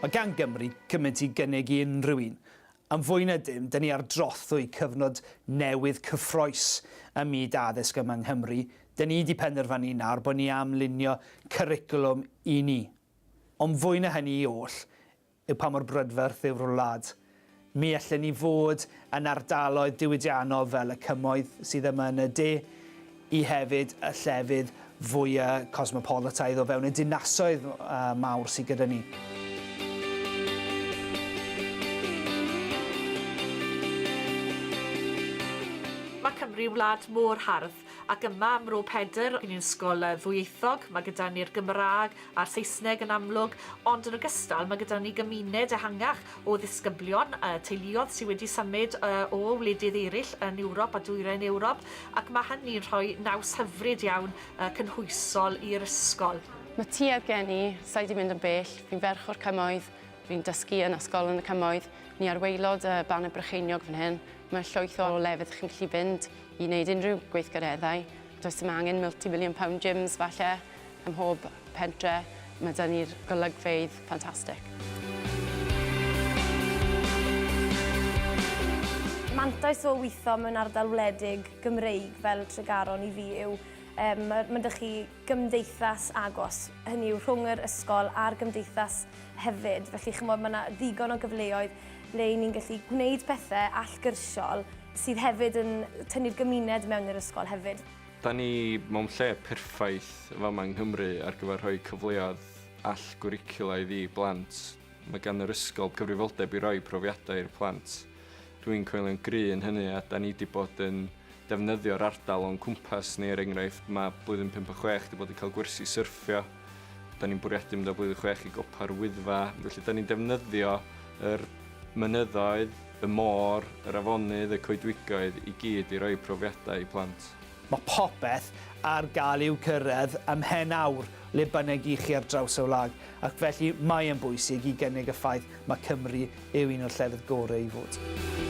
Mae gan Gymru cymaint i gynnig i unrhyw un. Am fwy na dim, dyn ni ar drothwy cyfnod newydd cyffroes ym myd addysg yma yng Nghymru. Dyn ni wedi penderfynu nawr bod ni am lunio cwricwlwm i ni. Ond fwy na hynny i oll, yw pa mor brydferth yw'r wlad. Mi allan ni fod yn ardaloedd diwydiannol fel y cymoedd sydd yma yn y de, i hefyd y llefydd fwyaf cosmopolitaidd o fewn y dinasoedd mawr sydd gyda ni. Mae Cymru wlad mor hardd ac yma am Ro Pedr yn ysgol ddwyieithog. Mae gyda ni'r Gymraeg a'r Saesneg yn amlwg, ond yn ogystal mae gyda ni gymuned ehangach o ddisgyblion, teuluoedd sydd wedi symud o wledydd eraill yn Ewrop a dwyrain Ewrop, ac mae hynny'n rhoi naws hyfryd iawn cynhwysol i'r ysgol. Mae tuedd gen i, sa i 'di mynd yn bell, fi'n ferch o'r cymoedd, fi'n dysgu yn ysgol yn y cymoedd, ni ar waelod Ban y Brycheiniog fan hyn. Mae llwyth o lefydd chi'n gallu fynd i wneud unrhyw gweithgareddau. Does dim angen multi-million pound gyms falle ym mhob pentre. Mae da ni'r golygfeydd ffantastig. Mantais o weithio mewn ardal wledig Gymreig fel Tregaron i fi yw mae ydych chi gymdeithas agos, hynny yw rhwng yr ysgol a'r gymdeithas hefyd. Felly chymod, mae yna ddigon o gyfleoedd le ni'n gallu gwneud pethau allgyrsiol sydd hefyd yn tynnu'r gymuned mewn i'r ysgol hefyd. Da ni mewn lle perffaith fel yma yng Nghymru ar gyfer rhoi cyfleoedd all-gwricwlaidd i blant. Mae gan yr ysgol gyfrifoldeb i roi profiadau i'r plant. Dwi'n coelio'n gry yn hynny a da ni wedi bod yn defnyddio'r ardal o'n cwmpas ni. Er enghraifft, mae blwyddyn 56 wedi bod yn cael gwersi syrffio. Da ni'n bwriadu mynd o blwyddyn 6 i gopa'r Wyddfa. Felly, da ni'n defnyddio yr mynyddoedd, y môr, yr afonydd, y coedwigoedd i gyd i roi profiadau i plant. Mae popeth ar gael i'w cyrraedd ym mhen awr le bynnag i chi ar draws y wlad, ac felly mae yn bwysig i gynnig y ffaith mae Cymru yw un o'r llefydd gorau i fod.